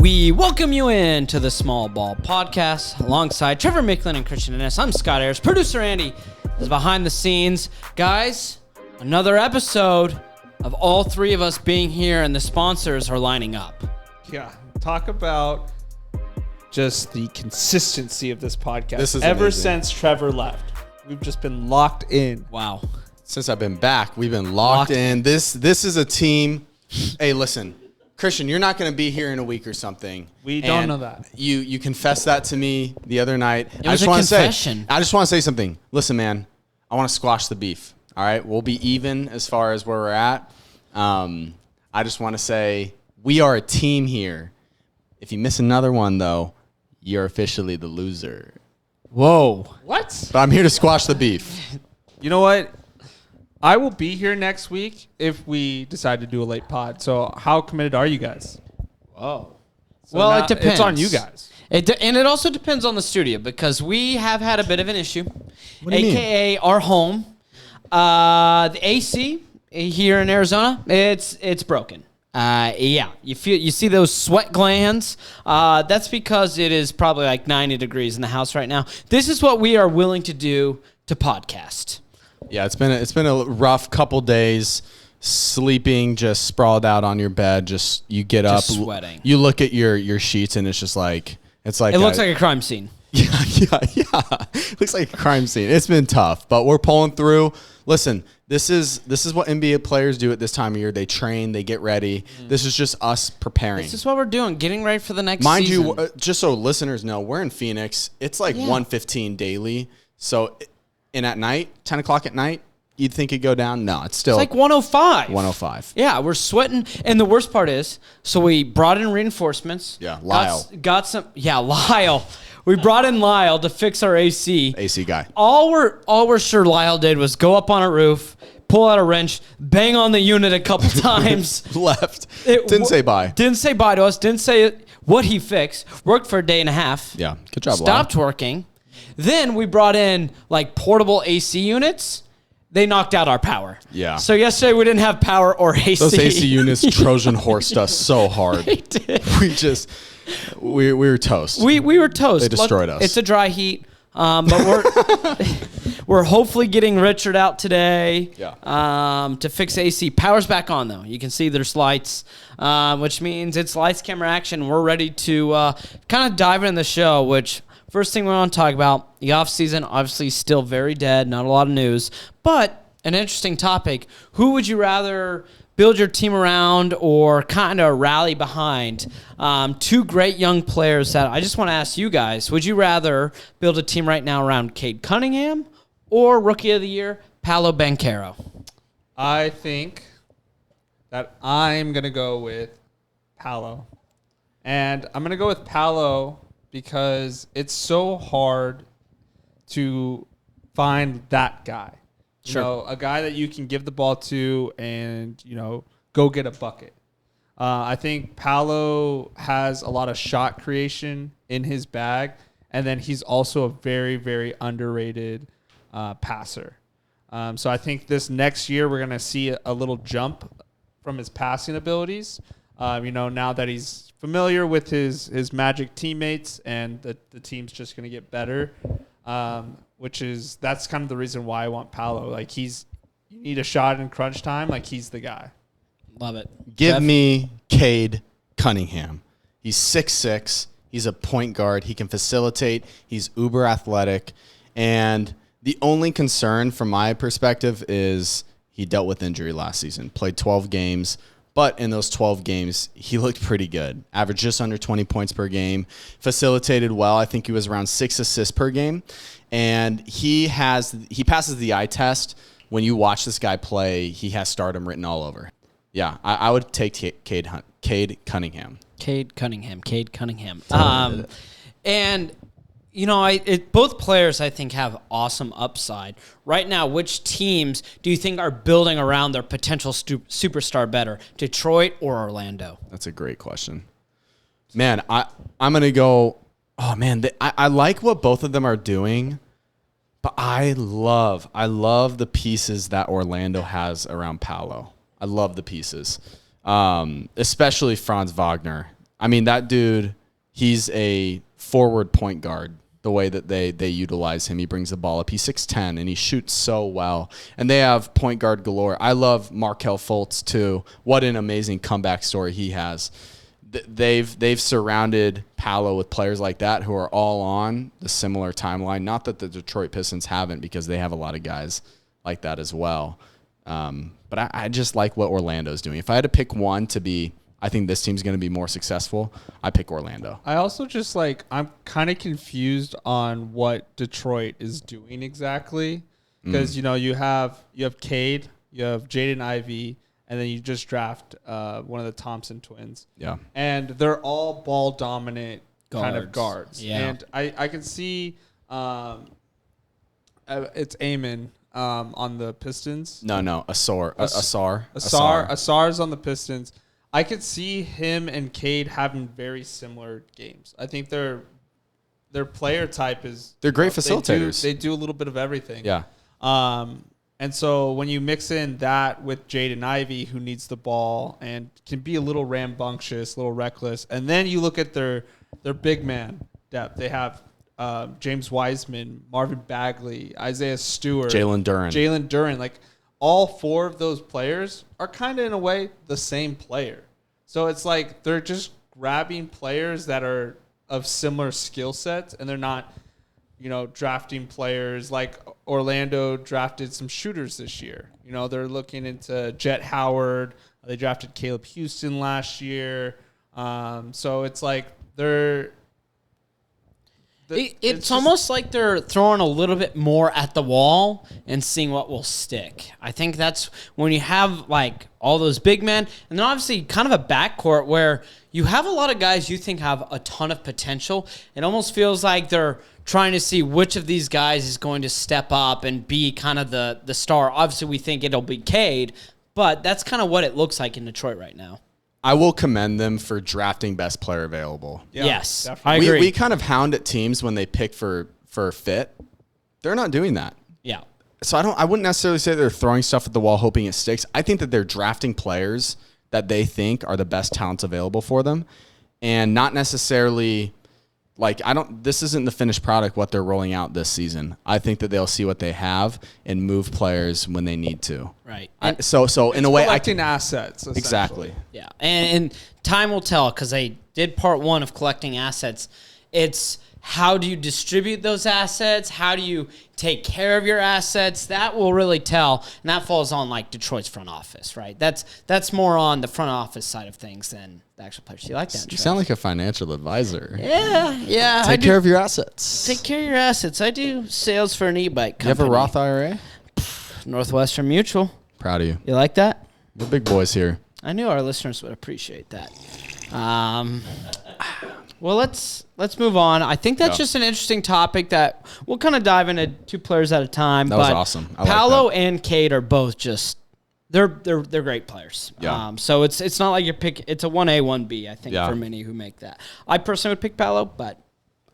We welcome you in to the Small Ball Podcast alongside Trevor Micklin and Christian Ennis. I'm Scott Ayers. Producer Andy is behind the scenes. Guys, another episode of all three of us being here and the sponsors are lining up. Yeah, talk about just the consistency of this podcast. This is ever amazing. since Trevor left. We've just been locked in. Wow. Since I've been back, we've been locked in. This is a team. Hey, listen, Christian, you're not going to be here in a week or something. We don't know that. You confessed that to me the other night. It was a confession. I just want to say something. Listen, man, I want to squash the beef. All right, we'll be even as far as where we're at. I just want to say we are a team here. If you miss another one, though, you're officially the loser. Whoa. What? But I'm here to squash the beef. You know what? I will be here next week if we decide to do a late pod. So how committed are you guys? Whoa. So Well, now it depends. It's on you guys. And it also depends on the studio because we have had a bit of an issue, What do you mean? a.k.a. our home. The AC here in Arizona, it's broken. Yeah, you see those sweat glands. That's because it is probably like 90 degrees in the house right now. This is what we are willing to do to podcast. Yeah, it's been a rough couple days. Sleeping just sprawled out on your bed. Just you get Just up, sweating. You look at your sheets, and it's just like It looks like a crime scene. yeah. Looks like a crime scene. It's been tough, but we're pulling through. Listen, this is what NBA players do at this time of year. They train, they get ready. This is just us preparing. This is what we're doing, getting ready for the next Mind season. you, just so listeners know, we're in Phoenix. It's like 1:15 daily. So, and at night, 10 o'clock at night, you'd think it'd go down. No, it's still It's like 105. 105. Yeah, we're sweating. And the worst part is, so we brought in reinforcements. Yeah, Lyle. Got some. Yeah, Lyle. We brought in Lyle to fix our AC. AC guy. All we're sure Lyle did was go up on a roof, pull out a wrench, bang on the unit a couple times. Left. Didn't say bye. Didn't say bye to us. Didn't say what he fixed. Worked for a day and a half. Yeah, good job, Lyle. Stopped working. Then we brought in like portable AC units. They knocked out our power. Yeah. So yesterday we didn't have power or AC. Those AC units Trojan horsed us so hard. They did. We were toast. We were toast. They destroyed Look, us. It's a dry heat, but we're hopefully getting Richard out today. Yeah. To fix AC. Power's back on though. You can see there's lights, which means it's lights, camera, action. We're ready to kind of dive into the show. Which first thing we want to talk about, the off season obviously still very dead. Not a lot of news, but an interesting topic. Who would you rather build your team around or kind of rally behind? Two great young players that I just want to ask you guys. Would you rather build a team right now around Cade Cunningham or Rookie of the Year, Paolo Banchero? I think that I'm going to go with Paolo. And I'm going to go with Paolo because it's so hard to find that guy. Sure. You know, a guy that you can give the ball to and, go get a bucket. I think Paolo has a lot of shot creation in his bag, and then he's also a very, very underrated passer. So I think this next year we're going to see a little jump from his passing abilities. Now that he's familiar with his Magic teammates and the team's just going to get better. That's kind of the reason why I want Paolo. Like you need a shot in crunch time. Like he's the guy. Love it. Give Jeff? me Cade Cunningham. He's 6'6". He's a point guard. He can facilitate. He's uber athletic. And the only concern from my perspective is he dealt with injury last season. Played 12 games. But in those 12 games, he looked pretty good. Averaged just under 20 points per game. Facilitated well. I think he was around 6 assists per game. And he passes the eye test. When you watch this guy play, he has stardom written all over. Yeah, I would take Cade Cunningham. Cade Cunningham. And both players I think have awesome upside. Right now, which teams do you think are building around their potential superstar better, Detroit or Orlando? That's a great question. Man, I'm going to go, oh man, I like what both of them are doing, but I love the pieces that Orlando has around Paolo. I love the pieces, especially Franz Wagner. I mean, that dude, he's a forward point guard. The way that they utilize him, he brings the ball up. He's 6'10", and he shoots so well. And they have point guard galore. I love Markelle Fultz too. What an amazing comeback story he has. They've surrounded Paolo with players like that who are all on the similar timeline. Not that the Detroit Pistons haven't, because they have a lot of guys like that as well. But I just like what Orlando's doing. If I had to pick one to be, I think this team's going to be more successful, I pick Orlando. I also just I'm kind of confused on what Detroit is doing exactly, because you have Cade, you have Jaden Ivey, and then you just draft one of the Thompson twins. Yeah, and they're all ball dominant kind of guards. Yeah, and I can see it's Amon on the Pistons. No, Asar Asar's on the Pistons. I could see him and Cade having very similar games. I think their player type is... They're great facilitators. They do a little bit of everything. Yeah. And so when you mix in that with Jaden Ivey, who needs the ball and can be a little rambunctious, a little reckless, and then you look at their big man depth. They have James Wiseman, Marvin Bagley, Isaiah Stewart, Jalen Duren. Like, all four of those players are kind of, in a way, the same player. So it's like they're just grabbing players that are of similar skill sets, and they're not, drafting players like Orlando drafted some shooters this year. They're looking into Jet Howard. They drafted Caleb Houston last year. So it's like it's almost like they're throwing a little bit more at the wall and seeing what will stick. I think that's when you have all those big men, and then obviously kind of a backcourt where you have a lot of guys you think have a ton of potential. It almost feels like they're trying to see which of these guys is going to step up and be kind of the star. Obviously, we think it'll be Cade, but that's kind of what it looks like in Detroit right now. I will commend them for drafting best player available. Yeah, yes, definitely. I agree. We kind of hound at teams when they pick for fit. They're not doing that. Yeah. So I wouldn't necessarily say they're throwing stuff at the wall hoping it sticks. I think that they're drafting players that they think are the best talents available for them, and not necessarily this isn't the finished product what they're rolling out this season. I think that they'll see what they have and move players when they need to. Right. So in a way, collecting assets. Exactly. Yeah, and time will tell, because they did part one of collecting assets. It's how do you distribute those assets? How do you take care of your assets? That will really tell, and that falls on Detroit's front office, right? That's more on the front office side of things than the actual players. Do you like that? You sound like a financial advisor. Yeah. Take care of your assets. Take care of your assets. I do sales for an e-bike company. You have a Roth IRA? Northwestern Mutual. Proud of you. You like that? We're big boys here. I knew our listeners would appreciate that. Well, let's move on. I think that's just an interesting topic that we'll kind of dive into two players at a time. That was awesome. I Paolo like that. and Cade are both just they're great players. Yeah. So it's not like your pick. It's a 1A, 1B. I think Yeah. for many who make that. I personally would pick Paolo, but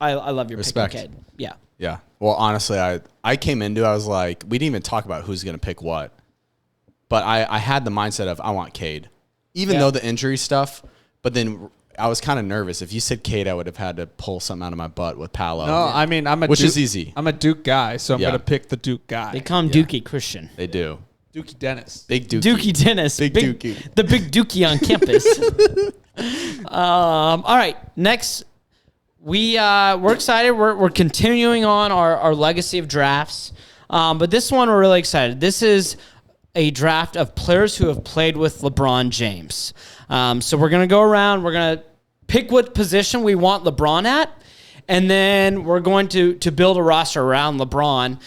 I love your Respect. pick, Cade. Yeah. Yeah. Well, honestly, I came into it, I was like, we didn't even talk about who's going to pick what. But I had the mindset of I want Cade. Even though the injury stuff, but then I was kind of nervous. If you said Cade, I would have had to pull something out of my butt with Paolo. No, I mean, which is easy. I'm a Duke guy, so I'm going to pick the Duke guy. They call him Dookie Christian. They do. Dookie Dennis. Big Dookie. Dookie Dennis. Big Dookie. The big Dookie on campus. All right. Next, we're excited. We're continuing on our legacy of drafts. But this one, we're really excited. This is a draft of players who have played with LeBron James. So we're going to go around. We're going to pick what position we want LeBron at. And then we're going to build a roster around LeBron.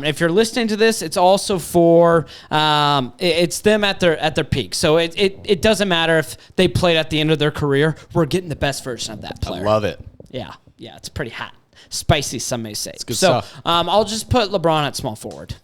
If you're listening to this, it's also for it's them at their peak. So it doesn't matter if they played at the end of their career. We're getting the best version of that player. I love it. Yeah, it's pretty hot, spicy. Some may say. It's good stuff. I'll just put LeBron at small forward.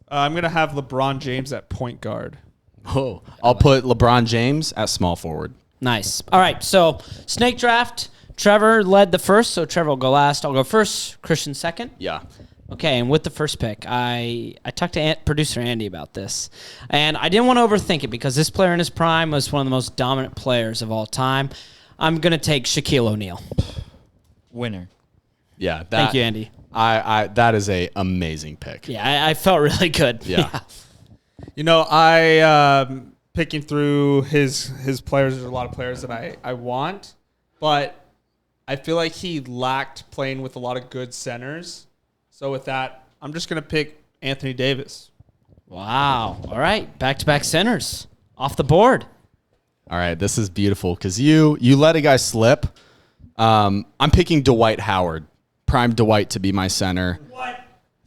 I'm going to have LeBron James at point guard. Oh, I'll put LeBron James at small forward. Nice. All right, so snake draft. Trevor led the first, so Trevor will go last. I'll go first. Christian second. Yeah. Okay, and with the first pick, I talked to producer Andy about this, and I didn't want to overthink it because this player in his prime was one of the most dominant players of all time. I'm going to take Shaquille O'Neal. Winner. Yeah. Thank you, Andy. That is a amazing pick. Yeah, I felt really good. Yeah. You know, I picking through his players. There's a lot of players that I want, but I feel like he lacked playing with a lot of good centers. So with that, I'm just gonna pick Anthony Davis. Wow. All right. Back-to-back centers off the board. All right, this is beautiful because you let a guy slip. I'm picking Dwight Howard, prime Dwight to be my center. What?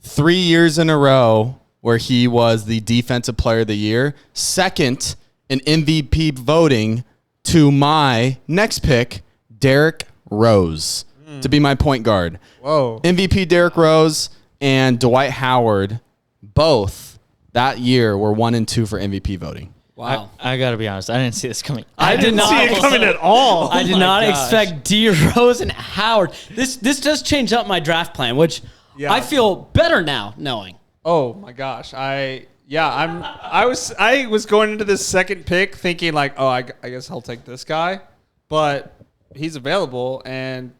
3 years in a row where he was the defensive player of the year, second in MVP voting to my next pick, Derrick Rose, to be my point guard. Whoa. MVP Derrick Rose and Dwight Howard, both that year were 1 and 2 for MVP voting. Wow. I got to be honest. I didn't see this coming. I did not see it coming at all. I did my not gosh. expect D. Rose and Howard. This does change up my draft plan, which Yeah. I feel better now knowing. Oh my gosh. I was going into this second pick thinking like, oh, I guess I'll take this guy, but he's available, and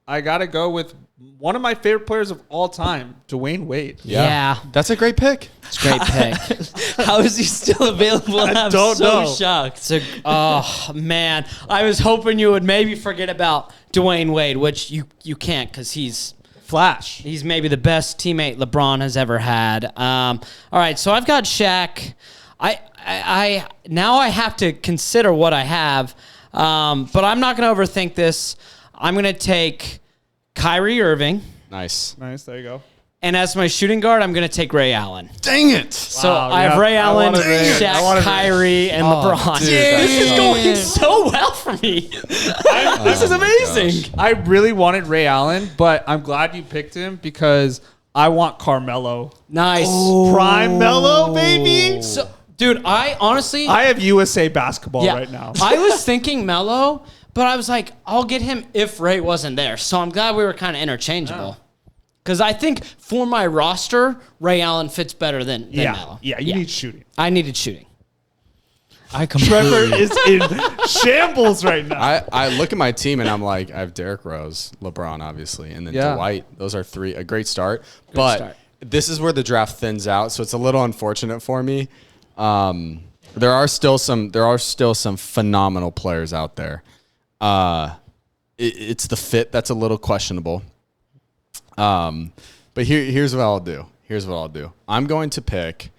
I gotta go with one of my favorite players of all time, Dwayne Wade. Yeah. That's a great pick. It's a great pick. How is he still available? I'm don't so know. shocked. Oh, man. I was hoping you would maybe forget about Dwayne Wade, which you can't because he's Flash. maybe the best teammate LeBron has ever had. All right, so I've got Shaq. I now I have to consider what I have, but I'm not going to overthink this. I'm going to take Kyrie Irving, Nice. Nice. There you go. and as my shooting guard, I'm going to take Ray Allen. Dang it. So Wow, I have yeah. Ray I Allen, wanted Ray. I Shaq, wanted Ray. Kyrie, and LeBron. dude, This is that's going so well for me. This is amazing. I really wanted Ray Allen, but I'm glad you picked him because I want Carmelo. Nice. Prime Melo, baby. So, dude, I honestly... I have USA basketball Yeah. right now. I was thinking Melo, but I was like, I'll get him if Ray wasn't there. So I'm glad we were kind of interchangeable. Because I think for my roster, Ray Allen fits better than Melo. Yeah, you need shooting. I needed shooting. I Trevor completely. is in shambles right now. I look at my team and I'm like, I have Derrick Rose, LeBron, obviously, and then Yeah. Dwight. Those are three. A great start. But start. this is where the draft thins out, so it's a little unfortunate for me. There are still some phenomenal players out there. It's the fit that's a little questionable. But here's what I'll do. I'm going to pick.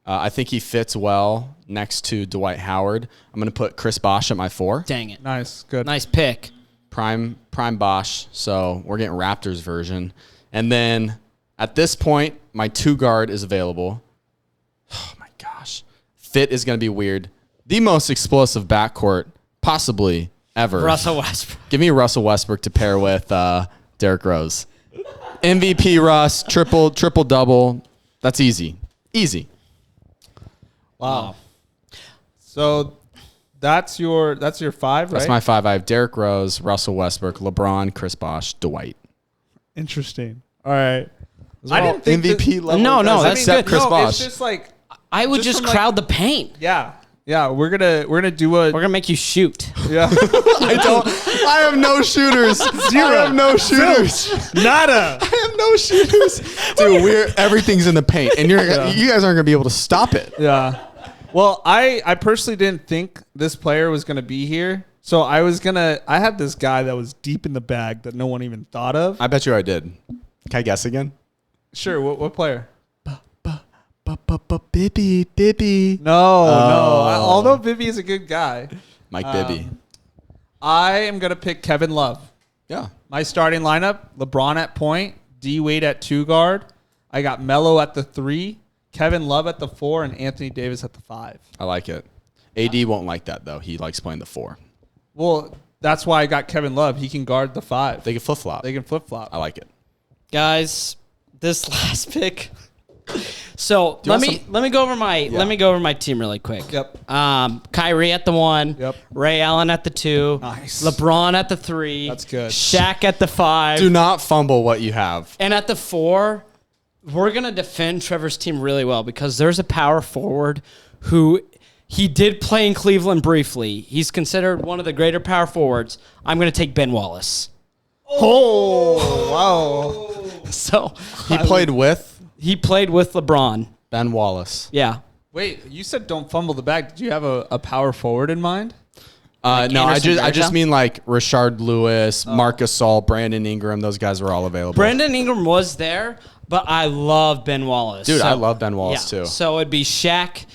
I think he fits well next to Dwight Howard. I'm going to put Chris Bosh at my 4. Dang it. Nice. Good. Nice pick. Prime Bosh. So we're getting Raptors version. And then at this point, my 2 guard is available. Oh my gosh. Fit is going to be weird. The most explosive backcourt possibly ever. Russell Westbrook. Give me Russell Westbrook to pair with Derrick Rose. MVP Russ, triple double. That's easy. Easy. Wow. So that's your 5, right? That's my 5. I have Derrick Rose, Russell Westbrook, LeBron, Chris Bosh, Dwight. Interesting. All right. I didn't think MVP level. No, guys, that's except good. Chris Bosh. It's just like I would Just just from, like- crowd the paint. yeah. We're gonna do a We're going to make you shoot. yeah. I have no shooters. Zero. I have no shooters. Nada. I have no shooters. Dude, everything's in the paint, and you guys aren't gonna be able to stop it. Yeah. Well, I personally didn't think this player was gonna be here, so I had this guy that was deep in the bag that no one even thought of. I bet you I did. Can I guess again? Sure. What player? Bibby. No. Although Vivi is a good guy, Mike Bibby. I am gonna pick Kevin Love. Yeah. My starting lineup: LeBron at point, D Wade at 2 guard. I got Melo at the 3, Kevin Love at the 4, and Anthony Davis at the 5. I like it. AD won't like that though. He likes playing the 4. Well, that's why I got Kevin Love. He can guard the 5. They can flip flop. They can flip flop. I like it. Guys, this last pick. So you let want me go over my team really quick. Yep. Kyrie at the 1. Yep. Ray Allen at the 2. Nice. LeBron at the 3. That's good. Shaq at the 5. Do not fumble what you have. And at the 4, we're gonna defend Trevor's team really well because there's a power forward who He did play in Cleveland briefly. He's considered one of the greater power forwards. I'm going to take Ben Wallace. Oh, wow. So He played with he played with LeBron. Ben Wallace. Yeah. Wait, you said don't fumble the bag. Did you have a power forward in mind? No, I Anderson just Varejao? mean like Rashard Lewis, Marc Gasol, Brandon Ingram. Those guys were all available. Brandon Ingram was there, but I love Ben Wallace. Dude, I love Ben Wallace too. So it'd be Shaq,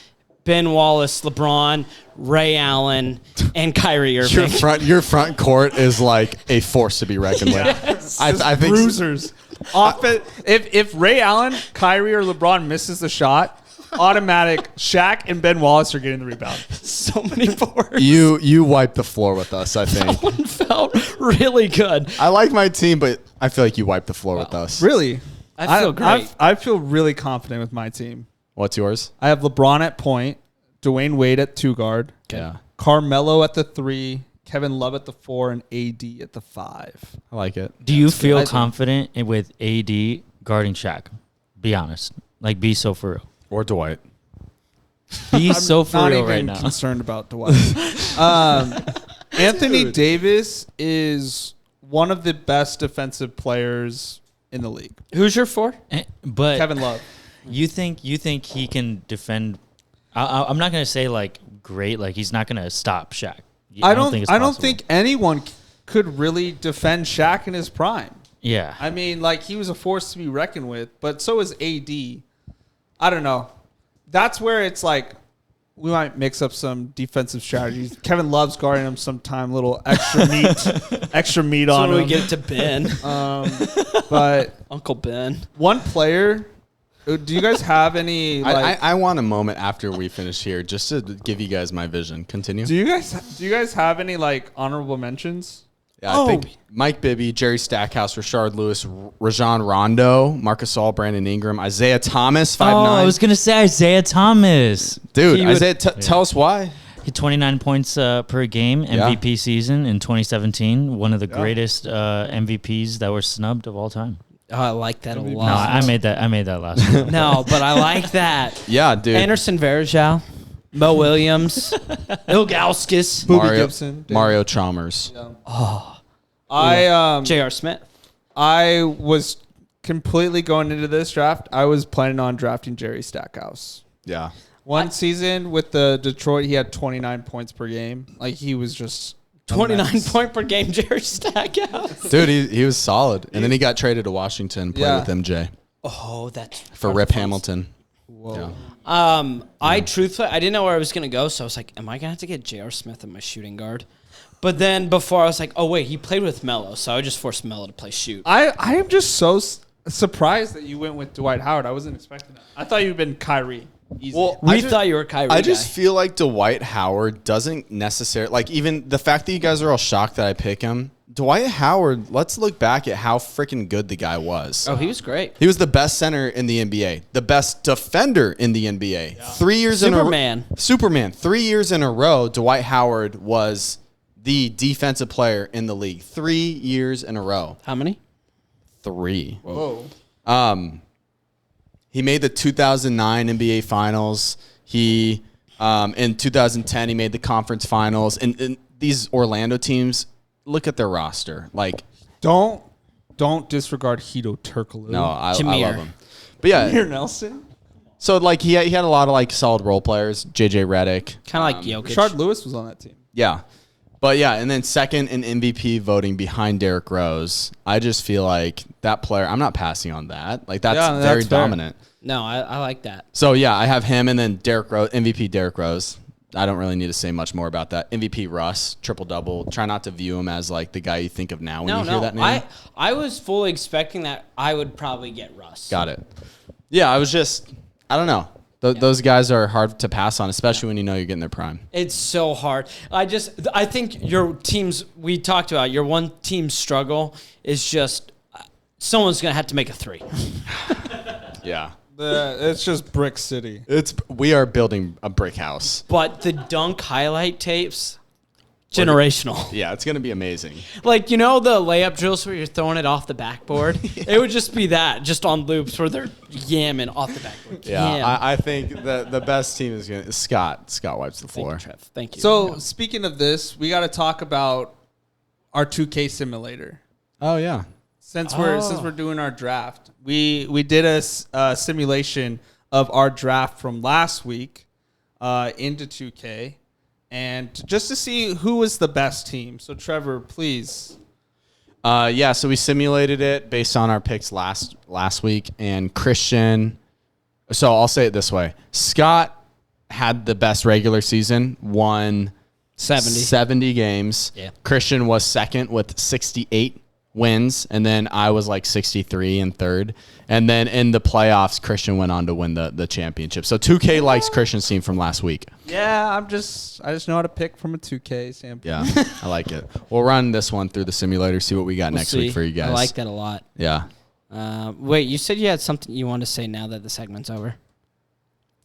Ben Wallace, LeBron, Ray Allen, and Kyrie Irving. Your front court is like a force to be reckoned with. I think Bruisers. If Ray Allen, Kyrie, or LeBron misses the shot, automatic Shaq and Ben Wallace are getting the rebound. So many forwards. you wipe the floor with us. I think. One felt really good. I like my team, but I feel like you wipe the floor with us. Really? I feel great. I feel really confident with my team. What's yours? I have LeBron at point, Dwayne Wade at 2 guard, Yeah, Carmelo at the 3, Kevin Love at the 4, and AD at the 5. I like it. Do you feel good. confident with AD guarding Shaq? Be honest. Like, be so for real. Or Dwight. Be so for Not real even right now. concerned about Dwight. Anthony Davis is one of the best defensive players in the league. Who's your four? But Kevin Love. you think he can defend? I'm not gonna say like great. Like he's not gonna stop Shaq. I don't think it's I don't possible. think anyone could really defend Shaq in his prime. Yeah. I mean, like, he was a force to be reckoned with, but so is AD. I don't know. That's where it's like we might mix up some defensive strategies. Kevin Love's guarding him sometime, little extra meat So on when him. we get it to Ben, But Uncle Ben. one player, do you guys have any, like, I want a moment after we finish here just to give you guys my vision. Continue. do you guys have any, like, honorable mentions? Yeah, I think Mike Bibby, Jerry Stackhouse, Rashard Lewis, Rajon Rondo, Marcus Gasol, Brandon Ingram, Isaiah Thomas, 5'9". I was gonna say Isaiah Thomas. Dude, He would- Isaiah, tell us why. He had 29 points per game, MVP season in 2017. One of the greatest MVPs that were snubbed of all time. Oh, I like that a No, lot. I made that last one. No, but I like that. Yeah, dude. Anderson Varejao, Mo Williams, Ilgauskas, Boobie Gibson. Mario Chalmers. J.R. Smith. I was completely going into this draft. I was planning on drafting Jerry Stackhouse. Yeah. One season with the Detroit, he had 29 points per game. Like, he was just a 29 mess. point per game, Jerry Stackhouse. Dude, he was solid. And then he got traded to Washington, played Yeah. with MJ Oh, that's for Rip Hamilton. Whoa. Yeah. I truthfully, I didn't know where I was going to go, so I was like, am I going to have to get J.R. Smith at my shooting guard? But then before I was like, oh, wait, he played with Melo, so I would just force Melo to play shoot. I am just so surprised that you went with Dwight Howard. I wasn't expecting that. I thought you'd been Kyrie. Easy. Well, We I just- thought you were a Kyrie I just guy. feel like Dwight Howard doesn't necessarily, like, even the fact that you guys are all shocked that I pick him. Dwight Howard, let's look back at how freaking good the guy was. Oh, he was great. He was the best center in the NBA, the best defender in the NBA. 3 years Superman. in a Superman. 3 years in a row, Dwight Howard was the defensive player in the league. 3 years in a row. How many? 3. Whoa. He made the 2009 NBA Finals. He in 2010 he made the conference finals. And these Orlando teams, look at their roster. Like, Don't disregard Hito Turkoglu. no, I Jameer. love him. But yeah, Jameer Nelson. so like he had a lot of like solid role players. JJ Redick. Kind of like Jokic. Rashard Lewis was on that team. Yeah. But yeah, and then second in MVP voting behind Derrick Rose. I just feel like that player, I'm not passing on that. Like that's Yeah, very that's fair. dominant. No, I like that. So yeah, I have him and then Derrick Rose, MVP Derrick Rose. I don't really need to say much more about that. MVP Russ, triple double. Try not to view him as like the guy you think of now when you hear that name. I was fully expecting that I would probably get Russ. Got it. Yeah, I was just, I don't know. Those guys are hard to pass on, especially when you know you're getting their prime. It's so hard. I think your teams, we talked about, your one team struggle is just someone's going to have to make a three. Yeah. It's just Brick City. We are building a brick house. But the dunk highlight tapes, generational. Yeah, it's gonna be amazing. Like, you know the layup drills where you're throwing it off the backboard? It would just be that, just on loops where they're yamming off the backboard. Yeah, I think the best team is gonna Scott. Scott wipes the floor. Thank you, Trev. Thank you. So speaking of this, we got to talk about our 2K simulator. Oh yeah. Since we're doing our draft, we did a simulation of our draft from last week into 2K, and just to see who was the best team. So Trevor, please. Yeah, so we simulated it based on our picks last week, and Christian. So I'll say it this way: Scott had the best regular season, won 70 games. Yeah. Christian was second with 68 wins, and then I was like 63 and third. And then in the playoffs, Christian went on to win the championship. So 2K likes Christian's team from last week. Yeah, I just know how to pick from a 2K standpoint. Yeah, I like it. We'll run this one through the simulator, see what we got next week for you guys. I like that a lot. Yeah. Wait, you said you had something you wanted to say now that the segment's over?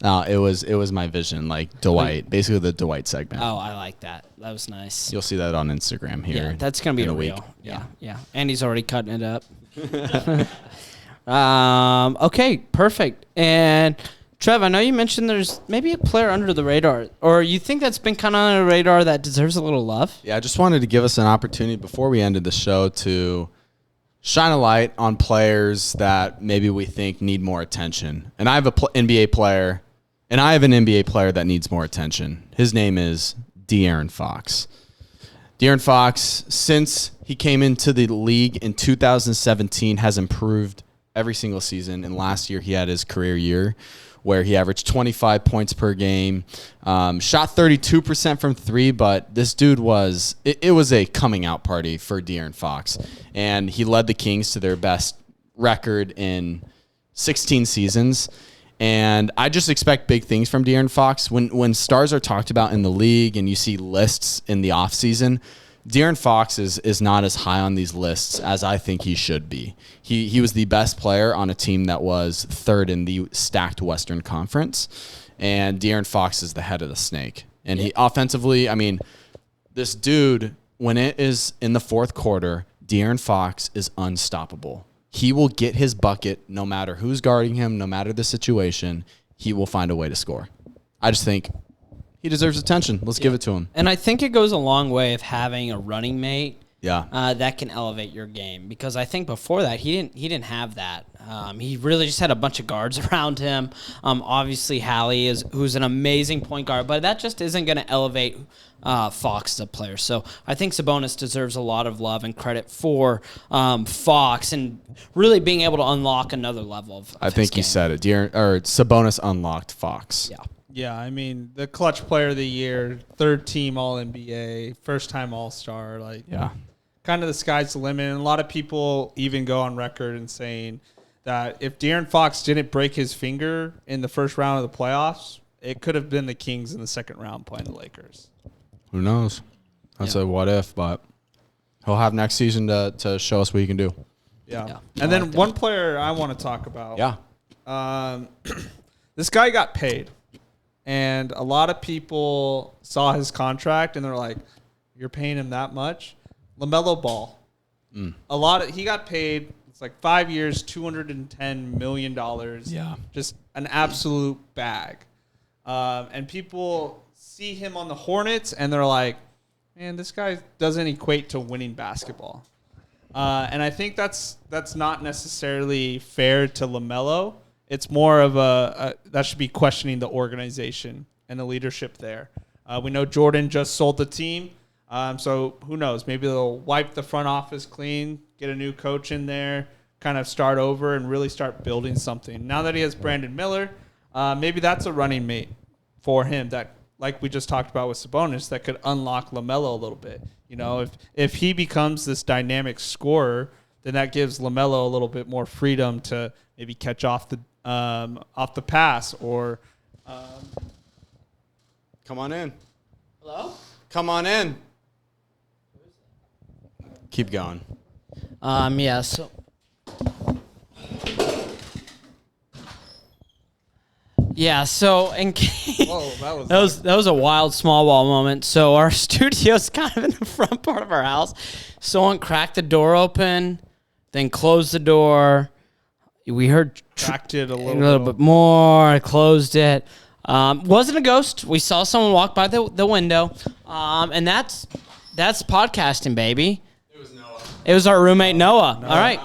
No, it was my vision, like Dwight, basically the Dwight segment. Oh, I like that. That was nice. You'll see that on Instagram here. Yeah, that's gonna be in a a week. reel. Yeah. And he's already cutting it up. Okay, perfect. And Trev, I know you mentioned there's maybe a player under the radar, or you think that's been kind of under the radar that deserves a little love. Yeah, I just wanted to give us an opportunity before we ended the show to shine a light on players that maybe we think need more attention. And I have an NBA player that needs more attention. His name is De'Aaron Fox. De'Aaron Fox, since he came into the league in 2017, has improved every single season. And last year, he had his career year where he averaged 25 points per game, shot 32% from three. But this dude was a coming out party for De'Aaron Fox. And he led the Kings to their best record in 16 seasons. And I just expect big things from De'Aaron Fox. When stars are talked about in the league and you see lists in the offseason, De'Aaron Fox is not as high on these lists as I think he should be. He was the best player on a team that was third in the stacked Western Conference, and De'Aaron Fox is the head of the snake. And he offensively, I mean, this dude, when it is in the fourth quarter, De'Aaron Fox is unstoppable. He will get his bucket no matter who's guarding him, no matter the situation. He will find a way to score. I just think he deserves attention. Let's give it to him. And I think it goes a long way of having a running mate that can elevate your game, because I think before that he didn't have that. He really just had a bunch of guards around him. Obviously Hallie who's an amazing point guard, but that just isn't going to elevate Fox as a player. So I think Sabonis deserves a lot of love and credit for Fox and really being able to unlock another level of I think you said it. Sabonis unlocked Fox. Yeah. Yeah, I mean, the clutch player of the year, third team All-NBA, first time All-Star, kind of the sky's the limit. And a lot of people even go on record and saying that if De'Aaron Fox didn't break his finger in the first round of the playoffs, it could have been the Kings in the second round playing the Lakers. Who knows? That's a what if, but he'll have next season to show us what he can do. Yeah. And then one player I want to talk about. Yeah. This guy got paid. And a lot of people saw his contract and they're like, "You're paying him that much?" LaMelo Ball. He got paid. It's like 5 years, $210 million. Yeah. Just an absolute bag. And people see him on the Hornets and they're like, "Man, this guy doesn't equate to winning basketball." And I think that's not necessarily fair to LaMelo. It's more of that should be questioning the organization and the leadership there. We know Jordan just sold the team, so who knows? Maybe they'll wipe the front office clean, get a new coach in there, kind of start over and really start building something. Now that he has Brandon Miller, maybe that's a running mate for him that, like we just talked about with Sabonis, that could unlock LaMelo a little bit. You know, if he becomes this dynamic scorer, then that gives LaMelo a little bit more freedom to maybe catch off the pass or. Come on in. Hello? Come on in. Keep going. Yeah, so Yeah, so in Whoa, that was a wild small ball moment. So our studio's kind of in the front part of our house. Someone cracked the door open, then closed the door. We heard cracked it a a little bit more. Closed it. Wasn't a ghost. We saw someone walk by the window, and that's podcasting, baby. It was Noah. It was our roommate Noah. All right,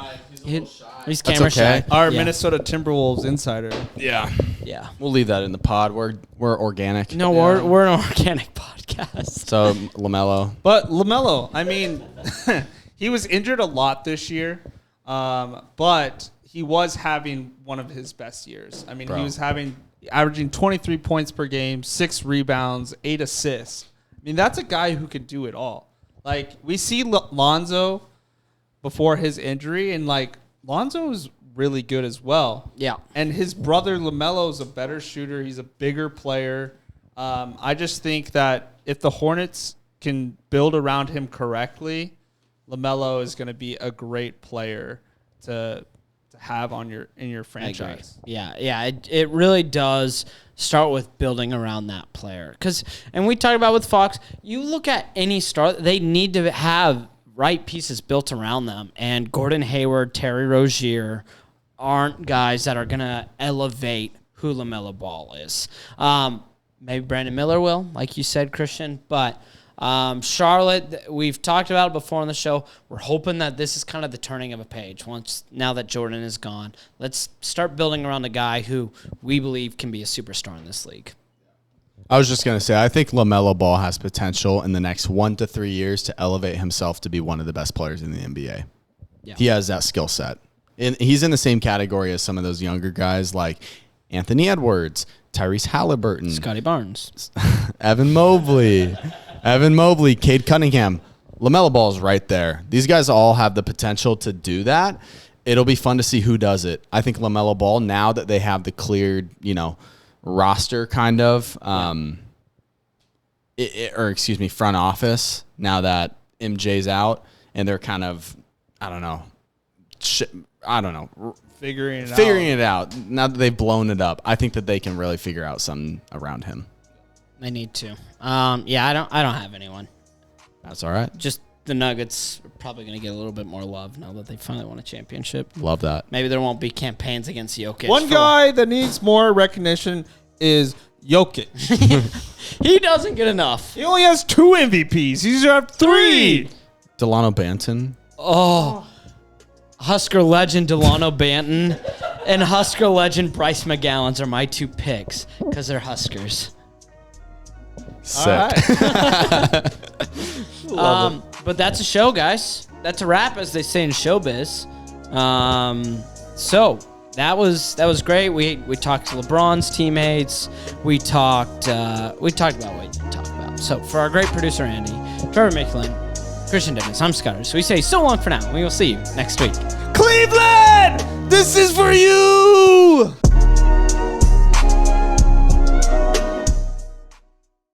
he's camera okay. shy. Our Yeah. Minnesota Timberwolves insider. Yeah. Yeah. We'll leave that in the pod. We're organic. No, we're an organic podcast. So LaMelo. But LaMelo, I mean, he was injured a lot this year, but he was having one of his best years. I mean, he was averaging 23 points per game, 6 rebounds, 8 assists. I mean, that's a guy who could do it all. Like, we see Lonzo before his injury, and, like, Lonzo is really good as well. Yeah. And his brother LaMelo is a better shooter. He's a bigger player. I just think that if the Hornets can build around him correctly, LaMelo is going to be a great player to have in your franchise. Yeah. It really does start with building around that player. And we talked about with Fox, you look at any star, they need to have right pieces built around them. And Gordon Hayward, Terry Rozier aren't guys that are going to elevate who LaMelo Ball is. Maybe Brandon Miller will, like you said, Christian. But Charlotte, we've talked about it before on the show. We're hoping that this is kind of the turning of a page. Now that Jordan is gone, let's start building around a guy who we believe can be a superstar in this league. I was just going to say, I think LaMelo Ball has potential in the next 1 to 3 years to elevate himself to be one of the best players in the NBA. Yeah. He has that skill set. And he's in the same category as some of those younger guys like Anthony Edwards, Tyrese Halliburton, Scotty Barnes, Evan Mobley, Cade Cunningham. LaMelo Ball is right there. These guys all have the potential to do that. It'll be fun to see who does it. I think LaMelo Ball, now that they have the cleared, roster kind of, front office, now that MJ's out and they're kind of, figuring it out. Now that they've blown it up, I think that they can really figure out something around him. They need to. I don't have anyone. That's all right. Just the Nuggets are probably going to get a little bit more love now that they finally won a championship. Love that. Maybe there won't be campaigns against Jokic. One guy that needs more recognition is Jokic. He doesn't get enough. He only has 2 MVPs. He's got 3. Delano Banton. Oh, Husker legend Delano Banton and Husker legend Bryce McGowan are my 2 picks because they're Huskers. Sick. But that's a show, guys. That's a wrap, as they say in showbiz. So that was great. We talked to LeBron's teammates. We talked about what you talked about. So for our great producer Andy, Trevor Micklin, Christian Dennis, I'm Scudder. So we say so long for now. We will see you next week. Cleveland, this is for you.